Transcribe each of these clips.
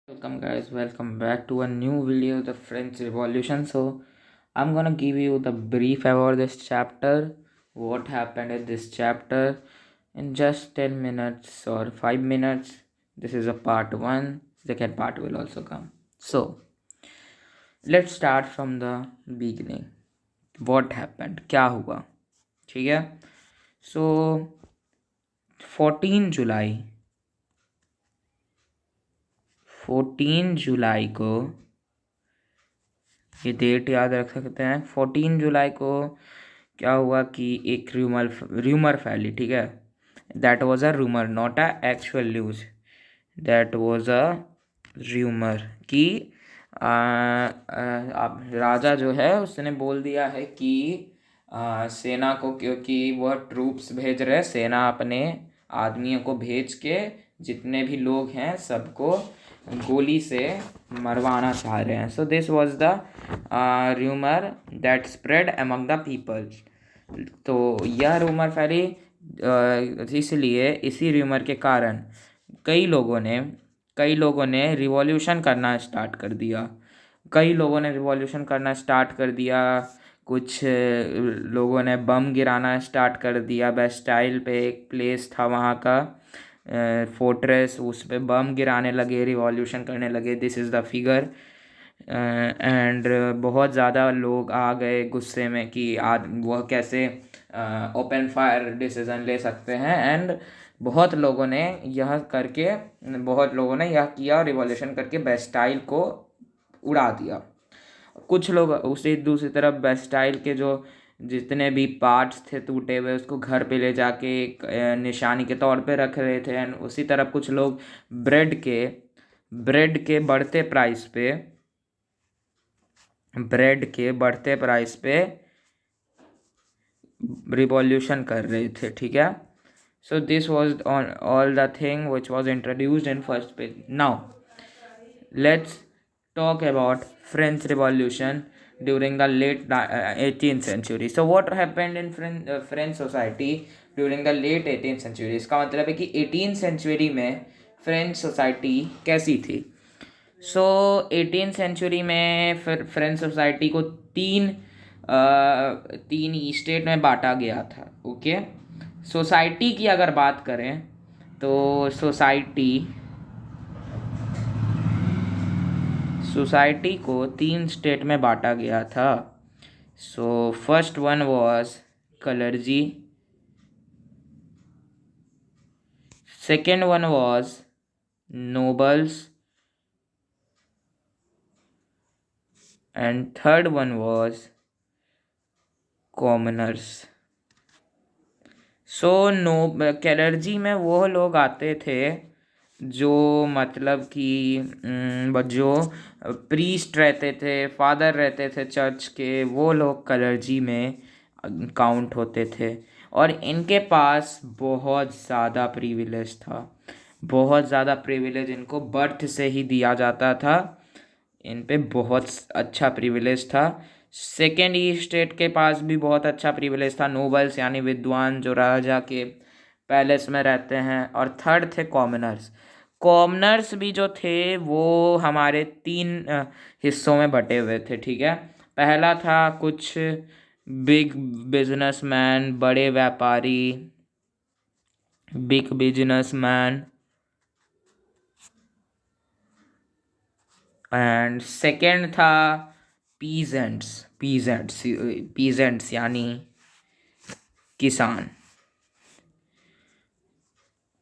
Welcome guys, welcome back to a new video, the French Revolution. So I'm gonna give you the brief about this chapter, what happened in this chapter in just 10 minutes or 5 minutes. This is a part 1, second part will also come. So let's start from the beginning. What happened? क्या हुआ? ठीक है. So 14 जुलाई 14 जुलाई को ये date याद रख सकते हैं. 14 जुलाई को क्या हुआ कि एक रूमर फैली. ठीक है. That was a rumour, not a actual news. That was a rumour कि आप राजा जो है उसने बोल दिया है कि सेना को, क्योंकि वह ट्रूप्स भेज रहे, सेना अपने आदमियों को भेज के जितने भी लोग हैं सबको गोली से मरवाना चाह रहे हैं. So this was the rumour that spread among the people. तो यह रूमर फैली, इसलिए इसी रूमर के कारण कई लोगों ने रिवॉल्यूशन करना स्टार्ट कर दिया. कुछ लोगों ने बम गिराना स्टार्ट कर दिया. बेस्टाइल पे एक प्लेस था वहाँ का फोर्ट्रेस, उस पे बम गिराने लगे, रिवॉल्यूशन करने लगे. This is the figure. And बहुत ज़्यादा लोग आ गए गुस्से में कि वह कैसे ओपन फायर डिसीज़न ले सकते हैं. एंड बहुत लोगों ने यह किया, रिवॉल्यूशन करके बेस्टाइल को उड़ा दिया. कुछ लोग उसी दूसरी तरफ बेस्टाइल के जो जितने भी पार्ट्स थे टूटे हुए उसको घर पे ले जाके एक निशानी के तौर पे रख रहे थे. एंड उसी तरफ कुछ लोग ब्रेड के बढ़ते प्राइस पे रिवॉल्यूशन कर रहे थे. ठीक है. So this was all the thing which was introduced in first page. Now let's talk about French Revolution during the late 18th century. So what happened in French society during the late 18th century? इसका मतलब है कि 18th century में French society कैसी थी. सो 18th century में French society को तीन स्टेट में बांटा गया था. ओके. सोसाइटी की अगर बात करें तो सोसाइटी को 3 स्टेट में बांटा गया था. So first one was clergy, second one was nobles, and third one was commoners. So clergy में वो लोग आते थे जो मतलब कि जो प्रीस्ट रहते थे, फादर रहते थे चर्च के, वो लोग कलर्जी में काउंट होते थे. और इनके पास बहुत ज़्यादा प्रिविलेज इनको बर्थ से ही दिया जाता था. इन पे बहुत अच्छा प्रिविलेज था. सेकेंड ई स्टेट के पास भी बहुत अच्छा प्रिविलेज था, नोबल्स यानी विद्वान जो राजा के पैलेस में रहते हैं. और थर्ड थे कॉमनर्स भी जो थे वो हमारे 3 हिस्सों में बटे हुए थे. ठीक है. पहला था कुछ बिग बिजनेसमैन एंड सेकेंड था पीजेंट्स यानी किसान.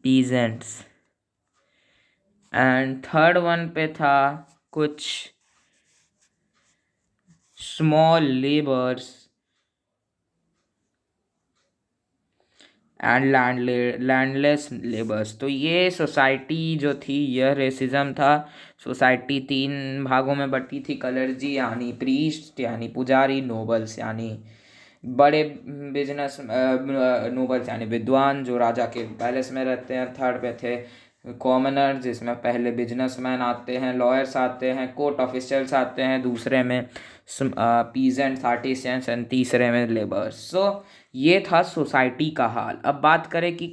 पीजेंट्स. एंड थर्ड वन पे था कुछ small labours and landless labours. तो ये सोसाइटी जो थी यह रेसिज्म था. सोसाइटी 3 भागों में बटी थी, कलर्जी यानी प्रीस्ट यानी पुजारी, नोबल्स यानी बड़े बिजनेस नोबल्स यानी विद्वान जो राजा के पैलेस में रहते हैं. थर्ड पे थे कॉमनर जिसमें पहले बिजनेसमैन आते हैं, लॉयर्स आते हैं, कोर्ट ऑफिशियल्स आते हैं, दूसरे में पीजेंट्स, आर्टिसंस एंड तीसरे में लेबर्स. सो ये था सोसाइटी का हाल. अब बात करें कि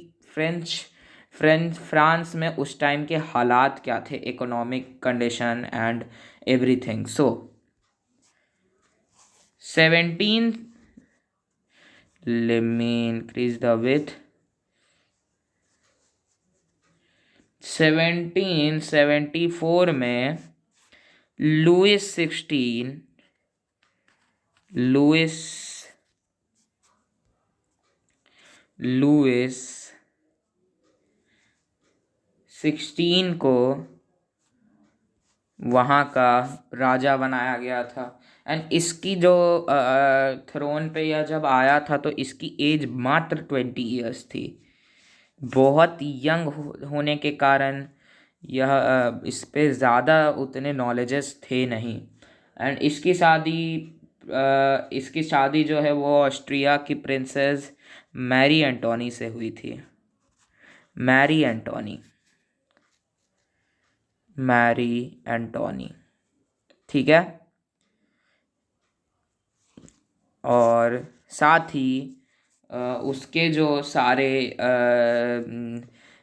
फ्रांस में उस टाइम के हालात क्या थे, economic condition and everything. So 17 let me increase the width 1774 में लुइस लुइस 16 को वहाँ का राजा बनाया गया था। एंड इसकी जो थ्रोन पे यह जब आया था तो इसकी एज मात्र 20 ईयर्स थी। बहुत यंग होने के कारण यह इस पे ज़्यादा उतने नॉलेजेस थे नहीं। एंड इसकी शादी जो है वो ऑस्ट्रिया की प्रिंसेस मैरी एंटोनी से हुई थी। मैरी एंटोनी, ठीक है। और साथ ही उसके जो सारे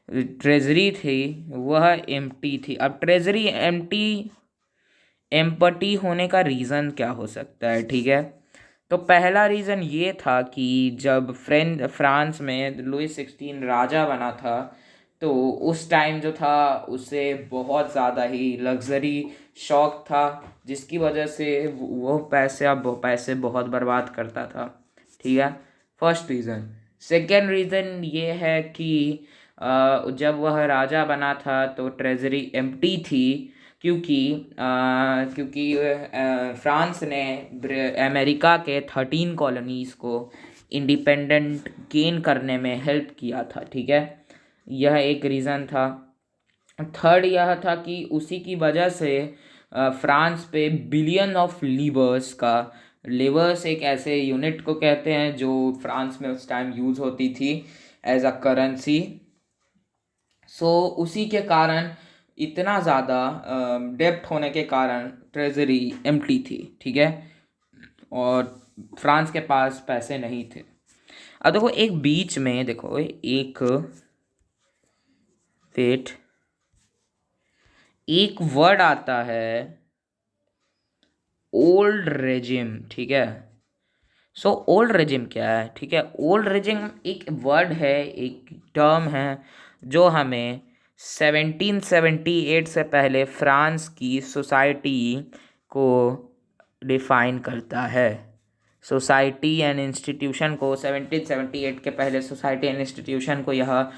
ट्रेजरी थी वह एम्प्टी थी। अब ट्रेजरी एम्प्टी होने का रीज़न क्या हो सकता है, ठीक है। तो पहला रीज़न ये था कि जब फ्रांस में लुइस 16 राजा बना था तो उस टाइम जो था उसे बहुत ज़्यादा ही लग्जरी शौक था, जिसकी वजह से वो पैसे बहुत बर्बाद करता था, ठीक है। First reason. सेकेंड रीज़न ये है कि जब वह राजा बना था तो ट्रेजरी एम्प्टी थी, क्योंकि फ्रांस ने अमेरिका के 13 कॉलोनीज़ को इंडिपेंडेंट गेन करने में हेल्प किया था, ठीक है। यह एक रीज़न था। थर्ड यह था कि उसी की वजह से फ्रांस पे बिलियन ऑफ लेवर्स एक ऐसे यूनिट को कहते हैं जो फ्रांस में उस टाइम यूज़ होती थी एज अ करेंसी। सो उसी के कारण इतना ज़्यादा डेप्ट होने के कारण ट्रेजरी एम्प्टी थी, ठीक है, और फ्रांस के पास पैसे नहीं थे। अब देखो एक बीच में देखो एक वर्ड आता है ओल्ड रेजिम, ठीक है। सो ओल्ड रेजिम क्या है, ठीक है। ओल्ड रेजिम एक वर्ड है, एक टर्म है जो हमें 1778 से पहले फ्रांस की सोसाइटी को डिफाइन करता है। सोसाइटी एंड इंस्टीट्यूशन को 1778 के पहले सोसाइटी एंड इंस्टीट्यूशन को यह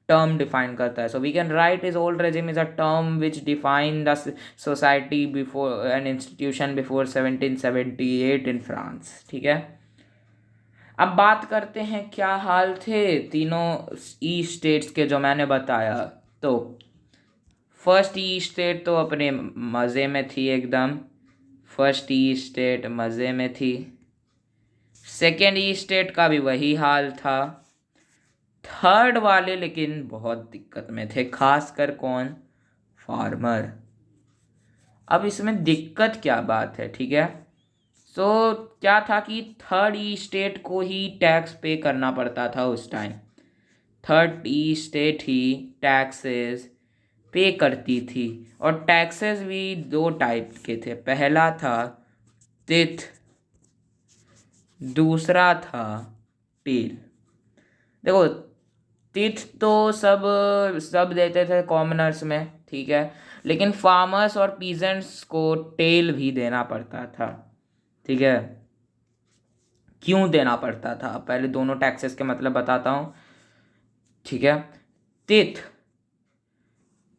टर्म डिफाइन करता है। So we can write is old regime is a term which define the society before an institution before 1778 in France, ठीक है। अब बात करते हैं क्या हाल थे तीनों ई स्टेट्स के जो मैंने बताया। तो फर्स्ट ई स्टेट तो अपने मज़े में थी एकदम, फर्स्ट ई स्टेट मज़े में थी। सेकेंड ई स्टेट का भी वही हाल था। थर्ड वाले लेकिन बहुत दिक्कत में थे, खासकर कौन, फार्मर। अब इसमें दिक्कत क्या बात है, ठीक है। सो क्या था कि थर्ड ई स्टेट को ही टैक्स पे करना पड़ता था उस टाइम। थर्ड ई स्टेट ही टैक्सेस पे करती थी, और टैक्सेस भी दो टाइप के थे। पहला था तिथ, दूसरा था टेल। देखो तिथ तो सब देते थे कॉमनर्स में, ठीक है, लेकिन फार्मर्स और पीजेंट्स को टेल भी देना पड़ता था, ठीक है। क्यों देना पड़ता था, पहले दोनों टैक्सेस के मतलब बताता हूँ, ठीक है। तिथ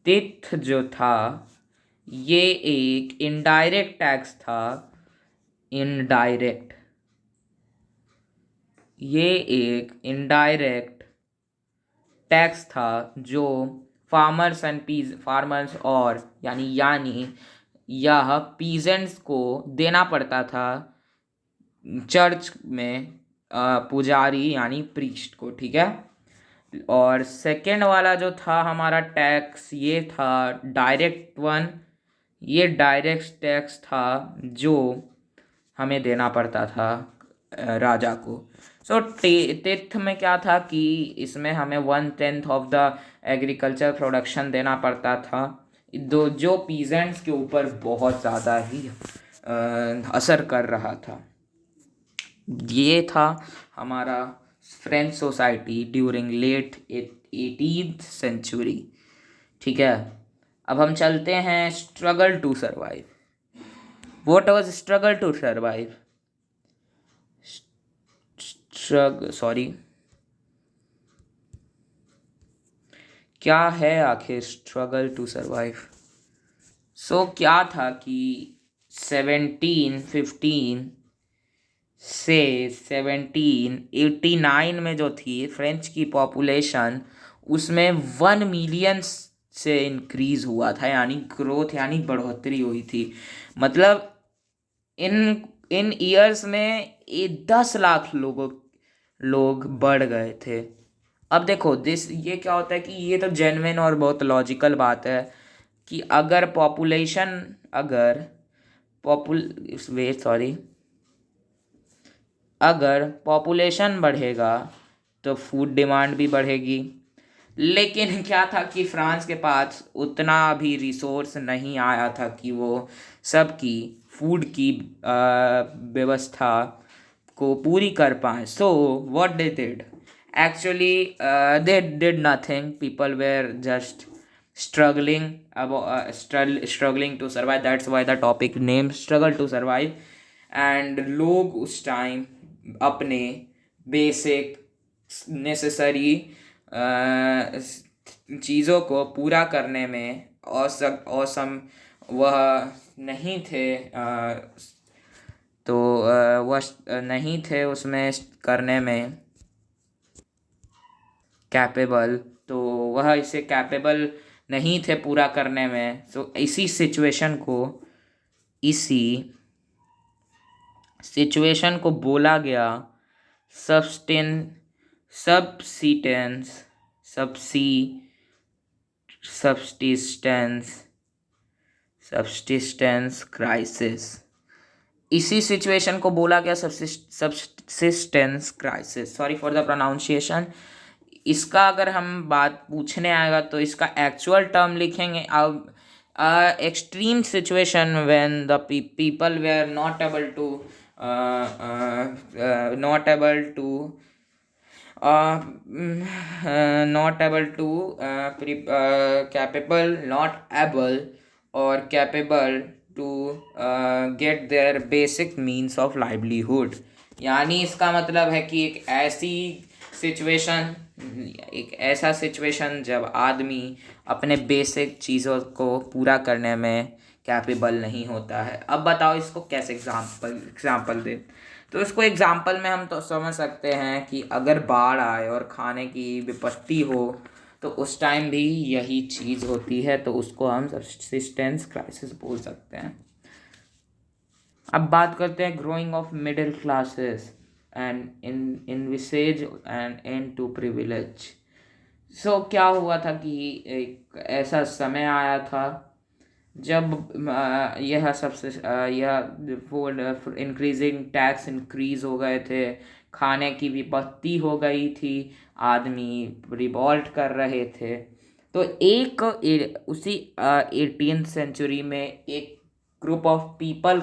तिथ जो था ये एक इनडायरेक्ट टैक्स था। इनडायरेक्ट ये एक इनडायरेक्ट टैक्स था जो फार्मर्स और यानी यह पीजेंट्स को देना पड़ता था चर्च में पुजारी यानी प्रीस्ट को, ठीक है। और सेकेंड वाला जो था हमारा टैक्स ये था डायरेक्ट वन। ये डायरेक्ट टैक्स था जो हमें देना पड़ता था राजा को। सो टेथ में क्या था कि इसमें हमें 1/10 ऑफ द एग्रीकल्चर प्रोडक्शन देना पड़ता था, जो पीजेंट्स के ऊपर बहुत ज़्यादा ही असर कर रहा था। ये था हमारा French society during late 18th century. ठीक है, अब हम चलते हैं struggle to survive. What was struggle to survive? क्या है आखिर स्ट्रगल टू सर्वाइव? सो क्या था कि 1715 से 1789 में जो थी फ्रेंच की पॉपुलेशन, उसमें 1 मिलियन से इंक्रीज हुआ था, यानी ग्रोथ यानी बढ़ोतरी हुई थी। मतलब इन इन ईयर्स में 10 लाख लोग बढ़ गए थे। अब देखो ये क्या होता है कि ये तो जेन्युइन और बहुत लॉजिकल बात है कि अगर पॉपुलेशन बढ़ेगा तो फूड डिमांड भी बढ़ेगी। लेकिन क्या था कि फ्रांस के पास उतना भी रिसोर्स नहीं आया था कि वो सबकी फूड की व्यवस्था को पूरी कर पाए। So what they did, actually they did nothing, people were just struggling to survive. That's why the topic name struggle to survive. And लोग उस टाइम अपने बेसिक नेसेसरी चीज़ों को पूरा करने में औसम वह नहीं थे, तो वह नहीं थे उसमें करने में कैपेबल, तो वह इसे कैपेबल नहीं थे पूरा करने में। सो इसी सिचुएशन को बोला गया सबसिस्टेंस सबसिस्टेंस क्राइसिस। इसी सिचुएशन को बोला गया subsistence crisis. Sorry for the pronunciation. इसका अगर हम बात पूछने आएगा तो इसका एक्चुअल टर्म लिखेंगे अब extreme situation when the people were not able to get their basic means of livelihood. यानी इसका मतलब है कि एक ऐसा सिचुएशन जब आदमी अपने बेसिक चीज़ों को पूरा करने में कैपेबल नहीं होता है। अब बताओ इसको कैसे एग्जाम्पल दे। तो इसको एग्जाम्पल में हम तो समझ सकते हैं कि अगर बाढ़ आए और खाने की विपत्ति हो तो उस टाइम भी यही चीज़ होती है, तो उसको हम सबसिस्टेंस क्राइसिस बोल सकते हैं। अब बात करते हैं growing of middle classes and इनविसेज and end to privilege. So क्या हुआ था कि एक ऐसा समय आया था जब इंक्रीजिंग टैक्स इंक्रीज हो गए थे, खाने की विपत्ति हो गई थी, आदमी रिवॉल्ट कर रहे थे। तो उसी 18th सेंचुरी में एक ग्रुप ऑफ पीपल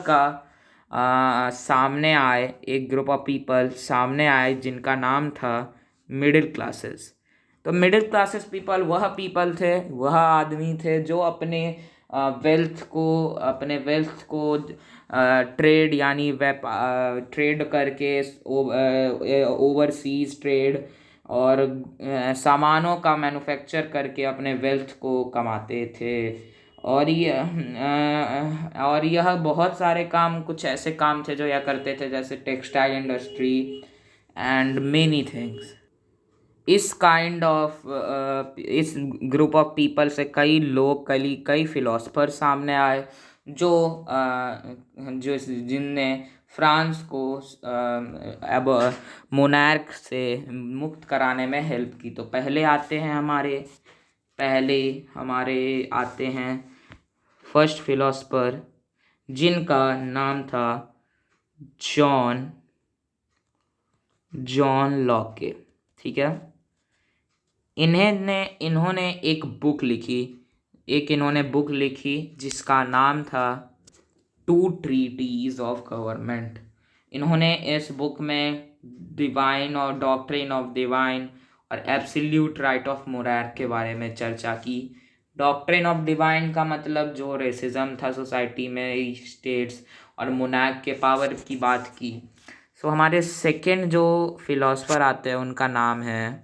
सामने आए जिनका नाम था मिडिल क्लासेस। तो मिडिल क्लासेस पीपल वह आदमी थे जो अपने वेल्थ को ट्रेड करके, ओवरसीज ट्रेड और सामानों का मैन्युफैक्चर करके अपने वेल्थ को कमाते थे। और यह बहुत सारे काम, कुछ ऐसे काम थे जो यह करते थे, जैसे textile industry and many things. इस ग्रुप ऑफ पीपल से कई फिलोसफर सामने आए जिनने फ्रांस को अब मोनार्क से मुक्त कराने में हेल्प की। तो पहले आते हैं फर्स्ट फिलोसफर, जिनका नाम था जॉन लॉके, ठीक है। इन्होंने एक बुक लिखी जिसका नाम था टू ट्रीटीज ऑफ गवर्नमेंट। इन्होंने इस बुक में डिवाइन और डॉक्ट्रिन ऑफ डिवाइन और एब्सोल्यूट राइट ऑफ मोरैर के बारे में चर्चा की। डॉक्ट्रिन ऑफ डिवाइन का मतलब जो रेसिज्म था सोसाइटी में, स्टेट्स और मोनार्क के पावर की बात की। सो हमारे सेकंड जो फिलोसफर आते हैं उनका नाम है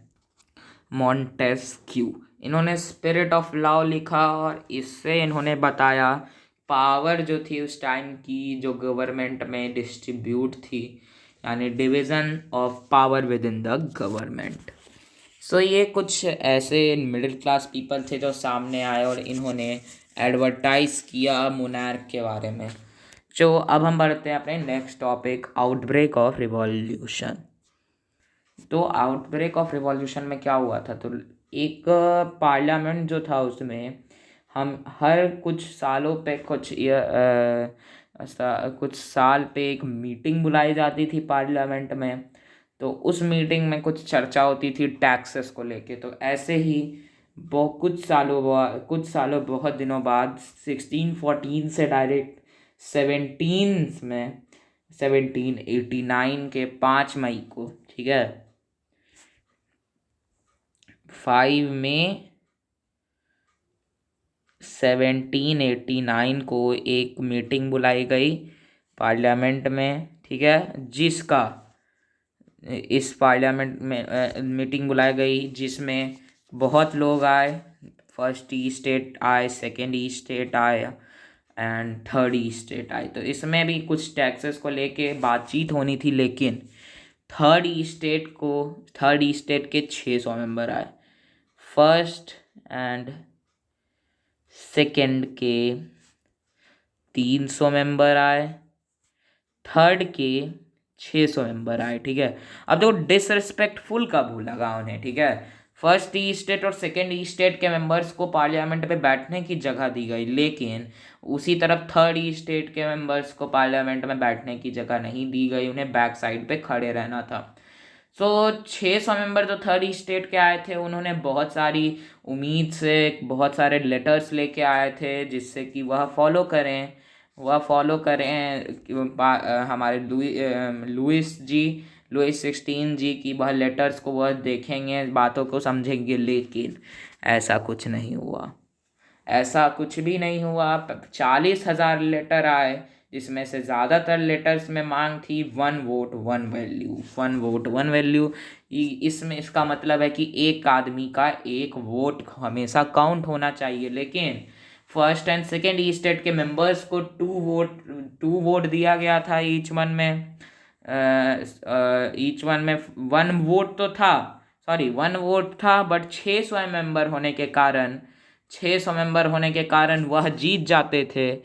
मॉन्टेस्क्यू। इन्होंने स्पिरिट ऑफ लॉ लिखा और इससे इन्होंने बताया पावर जो थी उस टाइम की, जो गवर्नमेंट में डिस्ट्रीब्यूट थी, यानी division of power within the government. So ये कुछ ऐसे मिडिल क्लास पीपल थे जो सामने आए और इन्होंने एडवर्टाइज किया मोनार्क के बारे में। जो अब हम बढ़ते हैं अपने next topic, outbreak of revolution. तो आउटब्रेक ऑफ रिवॉल्यूशन में क्या हुआ था, तो एक पार्लियामेंट जो था उसमें हम हर कुछ सालों पे कुछ साल पे एक मीटिंग बुलाई जाती थी पार्लियामेंट में। तो उस मीटिंग में कुछ चर्चा होती थी टैक्सेस को लेके। तो ऐसे ही बहुत दिनों बाद 1614 से डायरेक्ट 1789 के 5 मई को, ठीक है, 5 मई 1789 को एक मीटिंग बुलाई गई पार्लियामेंट में, ठीक है, जिसका इस पार्लियामेंट में मीटिंग बुलाई गई जिसमें बहुत लोग आए। फर्स्ट ई स्टेट आए, सेकेंड ई स्टेट आए एंड थर्ड ई स्टेट आए। तो इसमें भी कुछ टैक्सेस को लेके बातचीत होनी थी, लेकिन थर्ड ई स्टेट के 600 मेंबर आए, फर्स्ट एंड सेकेंड के 300 मेंबर आए, थर्ड के 600 मेंबर आए, ठीक है। अब देखो डिसरिस्पेक्टफुल कब लगा उन्हें, ठीक है। फर्स्ट ई स्टेट और सेकेंड ई स्टेट के मेंबर्स को पार्लियामेंट पे बैठने की जगह दी गई, लेकिन उसी तरफ थर्ड ई स्टेट के मेंबर्स को पार्लियामेंट में बैठने की जगह नहीं दी गई, उन्हें बैक साइड पे खड़े रहना था। सो 600 मेंबर जो थर्ड ई स्टेट के आए थे उन्होंने बहुत सारी उम्मीद से बहुत सारे लेटर्स लेके आए थे जिससे कि वह फॉलो करें हमारे लुईस 16 जी की वह लेटर्स को वह देखेंगे, बातों को समझेंगे, लेकिन ऐसा कुछ नहीं हुआ। ऐसा कुछ भी नहीं हुआ। 40,000 लेटर आए जिसमें से ज़्यादातर लेटर्स में मांग थी 1 वोट 1 वैल्यू, 1 वोट 1 वैल्यू। इसमें इसका मतलब है कि एक आदमी का एक वोट हमेशा काउंट होना चाहिए, लेकिन first and second E state के मेंबर्स को 2 वोट दिया गया था ईच वन में। 1 वोट तो था, 1 वोट था, बट 600 मेंबर होने के कारण वह जीत जाते थे।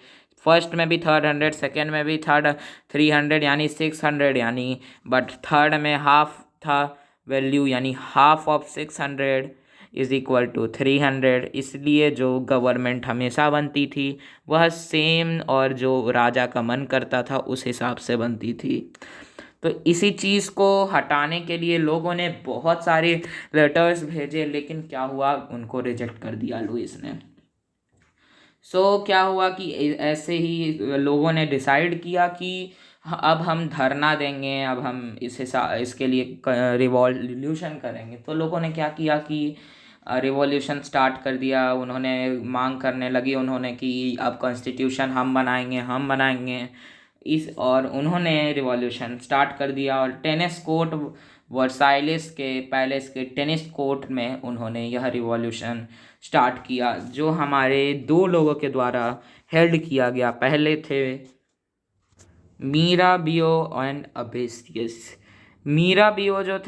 फर्स्ट में भी 300, सेकेंड में भी 300 यानी 600, यानी बट थर्ड में हाफ था वैल्यू, यानी half of 600 is equal to 300। इसलिए जो गवर्नमेंट हमेशा बनती थी वह सेम और जो राजा का मन करता था उस हिसाब से बनती थी। तो इसी चीज़ को हटाने के लिए लोगों ने बहुत सारे लेटर्स भेजे, लेकिन क्या हुआ, उनको रिजेक्ट कर दिया लुईस ने। क्या हुआ कि ऐसे ही लोगों ने डिसाइड किया कि अब हम धरना देंगे, अब हम इसके लिए रिवॉल्यूशन करेंगे। तो लोगों ने क्या किया कि रिवॉल्यूशन स्टार्ट कर दिया। उन्होंने मांग करने लगी उन्होंने कि अब कॉन्स्टिट्यूशन हम बनाएंगे और उन्होंने रिवॉल्यूशन स्टार्ट कर दिया। और टेनिस कोर्ट, वर्साइलिस के पैलेस के टेनिस कोर्ट में उन्होंने यह रिवॉल्यूशन स्टार्ट किया, जो हमारे 2 लोगों के द्वारा हेल्ड किया गया। पहले थे मीराबियो एंड अबेसियस। मीराबियो जो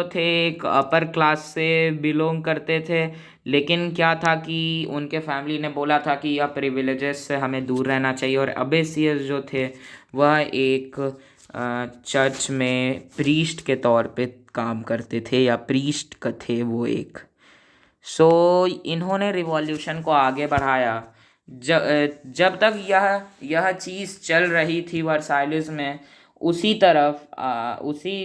थे एक अपर क्लास से बिलोंग करते थे, लेकिन क्या था कि उनके फैमिली ने बोला था कि यह प्रिविलेजेस से हमें दूर रहना चाहिए। और अबेसियस जो थे वह एक चर्च में प्रीस्ट के तौर पे काम करते थे, या प्रीस्ट थे वो एक। इन्होंने रिवॉल्यूशन को आगे बढ़ाया। जब तक यह चीज़ चल रही थी वर्साइलिस में, उसी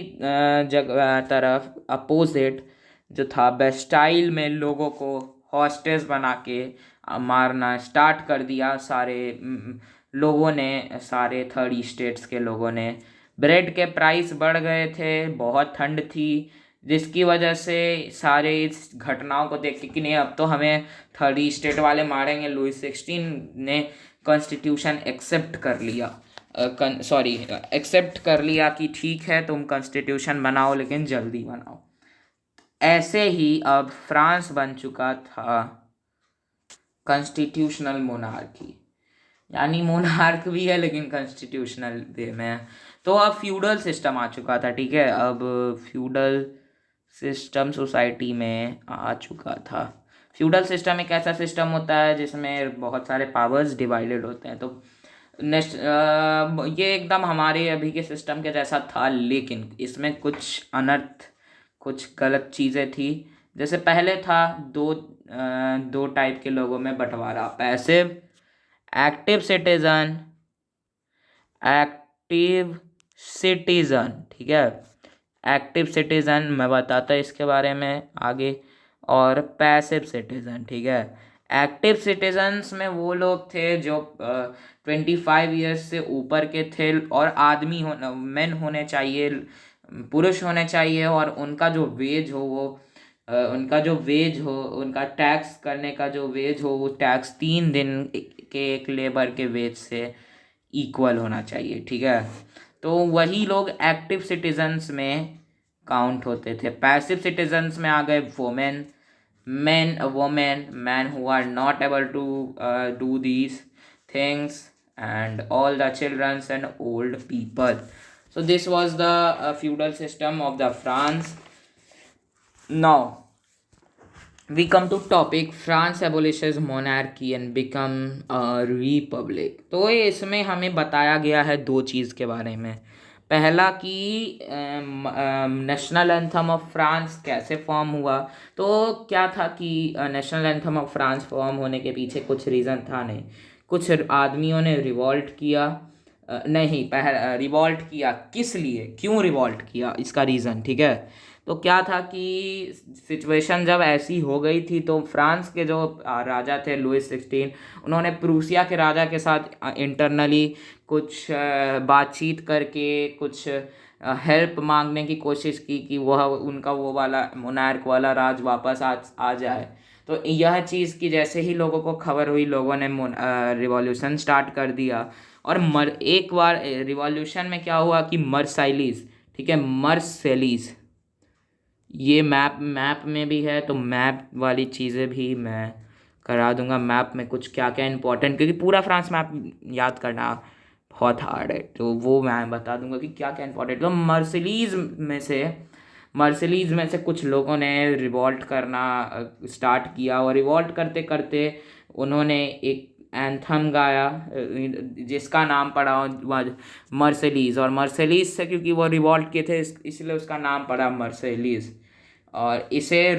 जगह तरफ अपोजिट जो था बेस्टाइल में लोगों को हॉस्टेस बना के मारना स्टार्ट कर दिया। सारे लोगों ने, सारे 30 स्टेट्स के लोगों ने। ब्रेड के प्राइस बढ़ गए थे, बहुत ठंड थी, जिसकी वजह से सारे इस घटनाओं को देख के कि नहीं अब तो हमें 30 स्टेट वाले मारेंगे, लुइस 16 ने कॉन्स्टिट्यूशन एक्सेप्ट कर लिया। एक्सेप्ट कर लिया कि ठीक है तुम कॉन्स्टिट्यूशन बनाओ लेकिन जल्दी बनाओ। ऐसे ही अब फ्रांस बन चुका था कॉन्स्टिट्यूशनल मोनार्की, यानी मोनार्क भी है लेकिन कॉन्स्टिट्यूशनल वे में है। तो अब फ्यूडल सिस्टम आ चुका था, ठीक है। अब फ्यूडल सिस्टम सोसाइटी में आ चुका था। फ्यूडल सिस्टम एक ऐसा सिस्टम होता है जिसमें बहुत सारे पावर्स डिवाइडेड होते हैं। तो ये एकदम हमारे अभी के सिस्टम के जैसा था, लेकिन इसमें कुछ गलत चीज़ें थी। जैसे पहले था दो टाइप के लोगों में बंटवारा, passive active citizen, active citizen, ठीक है। एक्टिव सिटीजन मैं बताता इसके बारे में आगे, और पैसिव सिटीजन, ठीक है। एक्टिव सिटीजन्स में वो लोग थे जो 25 ईयर्स से ऊपर के थे और आदमी मेन होने चाहिए, पुरुष होने चाहिए, और उनका जो वेज हो उनका टैक्स करने का जो वेज हो वो टैक्स 3 दिन के एक लेबर के वेज से इक्वल होना चाहिए, ठीक है। तो वही लोग एक्टिव सिटीजन्स में काउंट होते थे। पैसिव सिटीजन्स में आ गए women, men, a woman, men who are not able to do these things, and all the children and old people. So this was the feudal system of the France. Now we come to topic France abolishes monarchy and become a republic. तो इसमें हमें बताया गया है दो चीज़ के बारे में। पहला कि नेशनल एंथम ऑफ फ्रांस कैसे फॉर्म हुआ। तो क्या था कि national anthem of France form होने के पीछे कुछ रीज़न था, नहीं, कुछ आदमियों ने रिवॉल्ट किया। रिवॉल्ट किया किस लिए, क्यों रिवॉल्ट किया, इसका रीज़न, ठीक है। तो क्या था कि सिचुएशन जब ऐसी हो गई थी तो फ्रांस के जो राजा थे लुइस 16, उन्होंने प्रूसिया के राजा के साथ इंटरनली कुछ बातचीत करके कुछ हेल्प मांगने की कोशिश की कि वह उनका वो वाला मोनार्क वाला राज वापस आ जाए। तो यह चीज़ की जैसे ही लोगों को खबर हुई, लोगों ने रिवॉल्यूशन स्टार्ट कर दिया। और एक बार रिवॉल्यूशन में क्या हुआ कि मर्साइलीज, ठीक है, मर्सेलीज, ये मैप में भी है, तो मैप वाली चीज़ें भी मैं करा दूंगा। मैप में कुछ क्या क्या इंपॉर्टेंट, क्योंकि पूरा फ्रांस मैप याद करना बहुत हार्ड है, तो वो मैं बता दूंगा कि क्या क्या इंपॉर्टेंट। तो मर्सिलीज में से कुछ लोगों ने रिवॉल्ट करना स्टार्ट किया, और रिवॉल्ट करते करते उन्होंने एक एंथम गाया जिसका नाम पड़ा मर्सिलीज। और मर्सिलीज से क्योंकि वो रिवॉल्ट किए थे इसलिए उसका नाम पड़ा मर्सिलीज। और इसे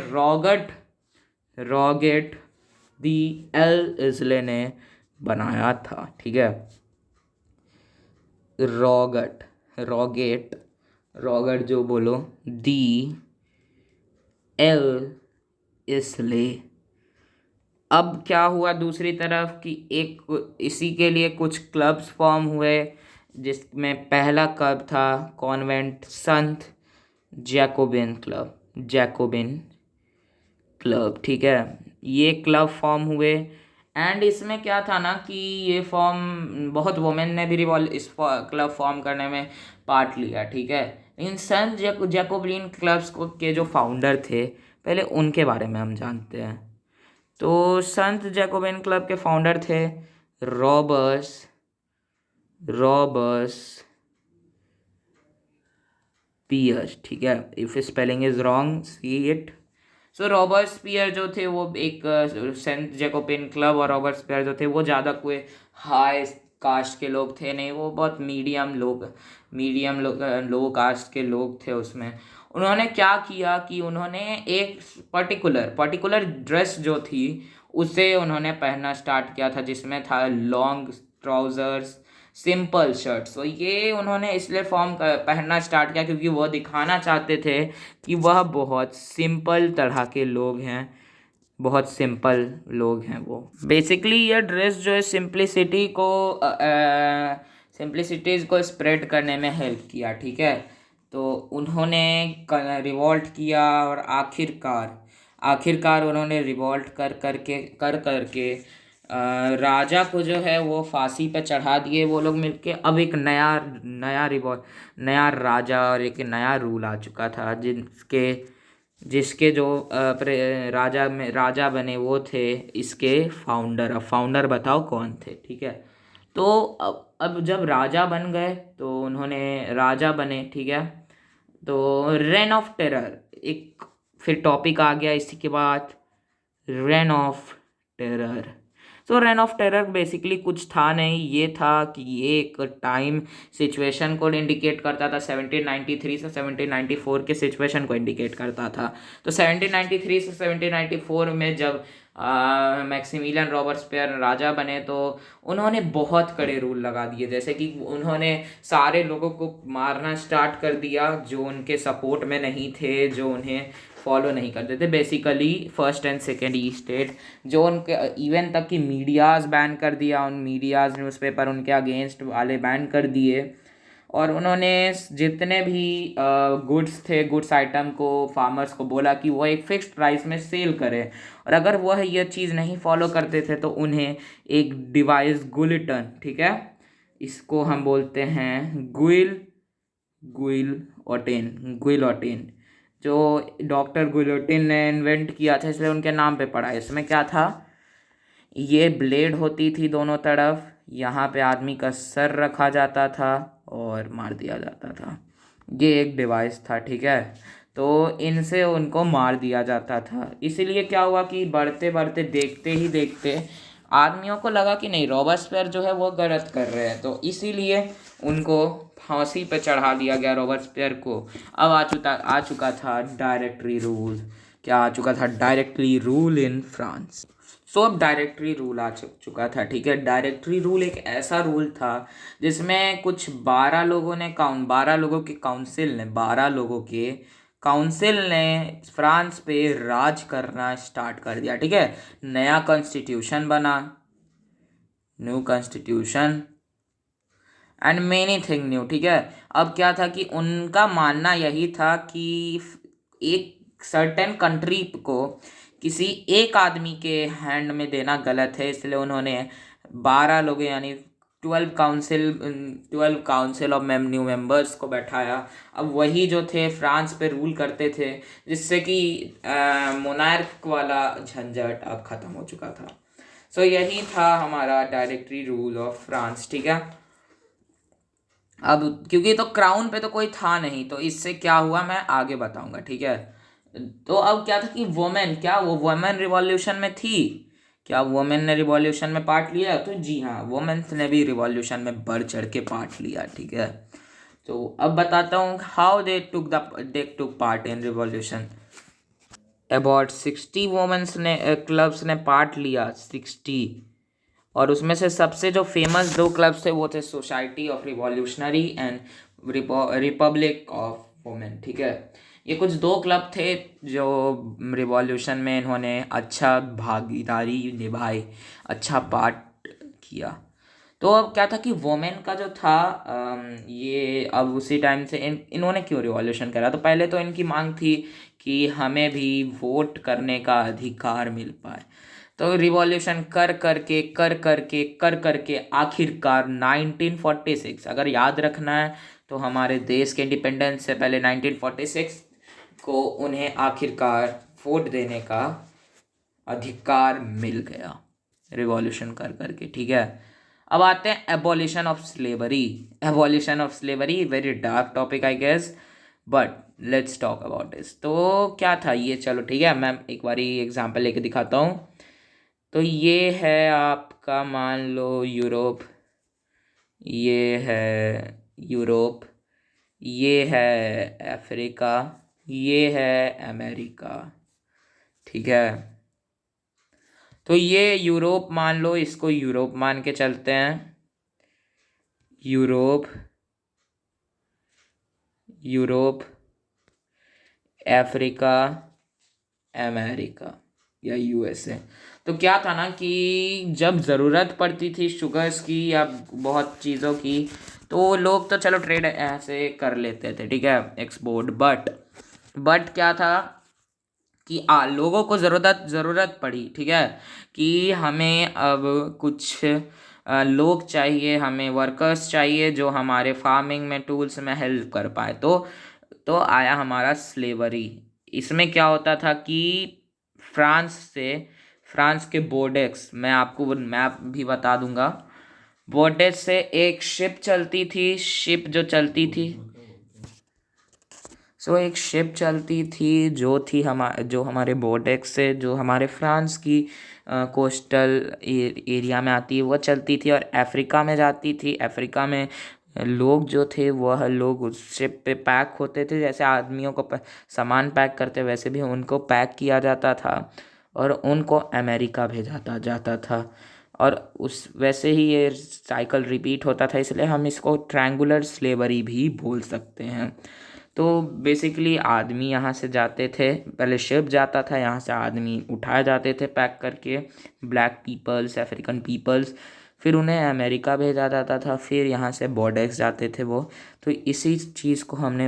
रॉगेट दी एल इसले ने बनाया था, ठीक है। रॉगेट जो बोलो, दी एल इसले। अब क्या हुआ दूसरी तरफ कि एक इसी के लिए कुछ क्लब्स फॉर्म हुए, जिसमें पहला क्लब था कॉन्वेंट संत जैकोबिन क्लब, ठीक है। ये क्लब फॉर्म हुए, एंड इसमें क्या था ना कि ये फॉर्म बहुत वोमेन ने भी इस क्लब फॉर्म करने में पार्ट लिया, ठीक है। इन संत जैकोबिन क्लब्स के जो फाउंडर थे, पहले उनके बारे में हम जानते हैं। तो संत जैकोबिन क्लब के फाउंडर थे रॉबर्स पियर, ठीक है। If spelling is wrong see it. So Robespierre जो थे वो एक सेंट जैकोबिन क्लब, और रॉबर्ट पियर जो थे वो ज़्यादा कोई हाई कास्ट के लोग थे नहीं, वो बहुत मीडियम लो कास्ट के लोग थे उसमें। उन्होंने क्या किया कि उन्होंने एक पर्टिकुलर ड्रेस जो थी उसे उन्होंने पहनना स्टार्ट किया था, जिसमें था लॉन्ग ट्राउजर्स, सिंपल शर्ट्स। तो ये उन्होंने इसलिए पहनना स्टार्ट किया क्योंकि वो दिखाना चाहते थे कि वह बहुत सिंपल तरह के लोग हैं, बहुत सिंपल लोग हैं वो। बेसिकली ये ड्रेस जो है सिंप्लिसिटीज को स्प्रेड करने में हेल्प किया, ठीक है। तो उन्होंने रिवॉल्ट किया और आखिरकार उन्होंने रिवॉल्ट कर करके राजा को जो है वो फांसी पे चढ़ा दिए वो लोग मिलके। अब एक नया नया रिवॉल्ट नया राजा और एक नया रूल आ चुका था, जिसके जो राजा बने वो थे इसके फाउंडर। अब फाउंडर बताओ कौन थे, ठीक है। तो अब जब राजा बन गए तो उन्होंने राजा बने, ठीक है। तो रेन ऑफ टेरर एक फिर टॉपिक आ गया इसी के बाद, रेन ऑफ टेरर। तो रेन ऑफ टेरर बेसिकली कुछ था नहीं, ये था कि ये एक टाइम सिचुएशन को इंडिकेट करता था। 1793 से 1794 के सिचुएशन को इंडिकेट करता था। तो 1793 से 1794 में जब मैक्सिमिलियन रॉबर्ट्सपियर राजा बने तो उन्होंने बहुत कड़े रूल लगा दिए, जैसे कि उन्होंने सारे लोगों को मारना स्टार्ट कर दिया जो उनके सपोर्ट में नहीं थे, जो उन्हें फॉलो नहीं करते थे। Basically first and second E state जो उनके इवन तक कि मीडियाज़ बैन कर दिया, उन मीडियाज़ न्यूज़पेपर उनके अगेंस्ट वाले बैन कर दिए। और उन्होंने जितने भी गुड्स आइटम को फार्मर्स को बोला कि वो एक फिक्स्ड प्राइस में सेल करें, और अगर वह यह चीज़ नहीं फॉलो करते थे तो उन्हें एक डिवाइस गुलिटन, ठीक है, इसको हम बोलते हैं गुइलोटिन, जो डॉक्टर गुइलोटिन ने इन्वेंट किया था इसलिए उनके नाम पे पड़ा है। इसमें क्या था, ये ब्लेड होती थी दोनों तरफ, यहाँ पे आदमी का सर रखा जाता था और मार दिया जाता था। ये एक डिवाइस था, ठीक है। तो इनसे उनको मार दिया जाता था। इसीलिए क्या हुआ कि बढ़ते बढ़ते देखते ही देखते आदमियों को लगा कि नहीं, रॉबर्ट्सपियर जो है वो गलत कर रहे हैं, तो इसीलिए उनको फांसी पे चढ़ा दिया गया रॉबर्ट्सपियर को। अब आ चुका था डायरेक्टरी रूल। क्या आ चुका था? Directory rule in France. So अब डायरेक्टरी रूल आ चुका था, ठीक है। डायरेक्टरी रूल एक ऐसा रूल था जिसमें कुछ 12 लोगों के काउंसिल ने फ्रांस पे राज करना स्टार्ट कर दिया, ठीक है। नया कॉन्स्टिट्यूशन बना, new constitution and many thing new, ठीक है। अब क्या था कि उनका मानना यही था कि एक सर्टेन कंट्री को किसी एक आदमी के हैंड में देना गलत है, इसलिए उन्होंने 12 लोग यानी 12 काउंसिल ऑफ न्यू मेंबर्स को बैठाया। अब वही जो थे फ्रांस पे रूल करते थे, जिससे कि मोनार्क वाला झंझट अब ख़त्म हो चुका था। सो यही था हमारा डायरेक्टरी रूल ऑफ फ्रांस, ठीक है। अब क्योंकि तो क्राउन पे तो कोई था नहीं, तो इससे क्या हुआ मैं आगे बताऊंगा, ठीक है। तो अब क्या था कि वुमेन रिवॉल्यूशन में थी। क्या वुमेन ने रिवॉल्यूशन में पार्ट लिया? तो जी हाँ, वुमेन्स ने भी रिवॉल्यूशन में बढ़ चढ़ के पार्ट लिया, ठीक है। तो अब बताता हूँ how they took part in revolution. About 60 womens ने क्लब्स ने पार्ट लिया, 60। और उसमें से सबसे जो फेमस 2 क्लब्स थे वो थे society of revolutionary and Republic of women, ठीक है। ये कुछ 2 क्लब थे जो रिवॉल्यूशन में इन्होंने अच्छा भागीदारी निभाई, अच्छा पार्ट किया। तो अब क्या था कि वोमेन का जो था ये अब उसी टाइम से इन्होंने क्यों रिवॉल्यूशन करा, तो पहले तो इनकी मांग थी कि हमें भी वोट करने का अधिकार मिल पाए। तो रिवॉल्यूशन कर करके आखिरकार 1946, अगर याद रखना है तो हमारे देश के इंडिपेंडेंस से पहले 1946 को उन्हें आखिरकार वोट देने का अधिकार मिल गया रिवॉल्यूशन कर करके, ठीक है। अब आते हैं abolition of slavery, very dark topic I guess, but let's talk about this. तो क्या था ये, चलो ठीक है, मैं एक बारी एग्जांपल लेके दिखाता हूँ। तो ये है आपका, मान लो यूरोप, ये है यूरोप, ये है अफ्रीका, ये है अमेरिका, ठीक है। तो ये यूरोप मान लो, इसको यूरोप मान के चलते हैं। यूरोप, अफ्रीका, अमेरिका या यूएसए। तो क्या था ना कि जब ज़रूरत पड़ती थी शुगर्स की या बहुत चीज़ों की, तो लोग तो चलो ट्रेड ऐसे कर लेते थे, ठीक है, एक्सपोर्ट। बट क्या था कि लोगों को ज़रूरत पड़ी, ठीक है, कि हमें अब कुछ लोग चाहिए, हमें वर्कर्स चाहिए जो हमारे फार्मिंग में टूल्स में हेल्प कर पाए। तो आया हमारा स्लेवरी। इसमें क्या होता था कि फ्रांस के बोर्डेक्स, मैं आपको मैप भी बता दूंगा, बोर्डेक्स से एक शिप चलती थी, शिप जो चलती थी, एक शिप चलती थी जो हमारे बोर्डेक्स से, जो हमारे फ्रांस की कोस्टल एरिया में आती है, वो चलती थी और अफ्रीका में जाती थी। अफ्रीका में लोग जो थे वह लोग उस शिप पे पैक होते थे, जैसे आदमियों को सामान पैक करते वैसे भी उनको पैक किया जाता था और उनको अमेरिका भेजा जाता था। और उस वैसे ही ये साइकिल रिपीट होता था, इसलिए हम इसको ट्रायंगुलर स्लेवरी भी बोल सकते हैं। तो बेसिकली आदमी यहाँ से जाते थे, पहले शिप जाता था, यहाँ से आदमी उठाए जाते थे पैक करके, ब्लैक पीपल्स, अफ्रीकन पीपल्स, फिर उन्हें अमेरिका भेजा जाता था, फिर यहाँ से बॉर्डेक्स जाते थे वो। तो इसी चीज़ को हम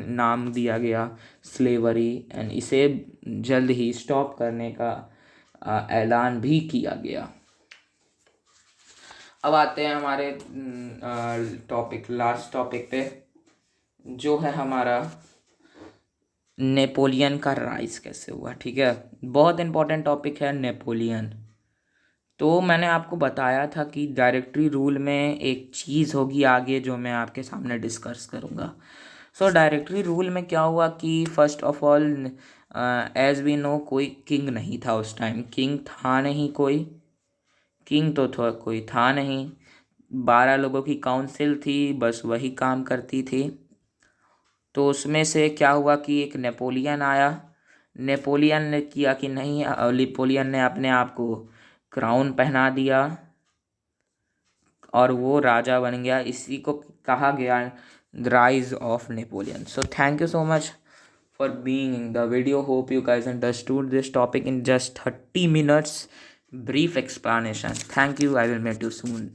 नाम दिया गया स्लेवरी, एंड इसे जल्द ही स्टॉप करने का ऐलान भी किया गया। अब आते हैं हमारे लास्ट टॉपिक पे, जो है हमारा नेपोलियन का राइज कैसे हुआ, ठीक है। बहुत इंपॉर्टेंट टॉपिक है नेपोलियन। तो मैंने आपको बताया था कि डायरेक्टरी रूल में एक चीज़ होगी आगे जो मैं आपके सामने डिस्कस करूँगा। डायरेक्टरी रूल में क्या हुआ कि first of all, as we know, कोई किंग नहीं था उस टाइम, किंग था नहीं कोई, किंग तो कोई था नहीं, 12 लोगों की काउंसिल थी, बस वही काम करती थी। तो उसमें से क्या हुआ कि एक नेपोलियन आया, नेपोलियन ने किया कि नहीं, नेपोलियन ने अपने आप को क्राउन पहना दिया और वो राजा बन गया। इसी को कहा गया rise of Napoleon. So thank you so much for being in the video. Hope you guys understood this topic in just 30 minutes brief explanation. Thank you. I will meet you soon.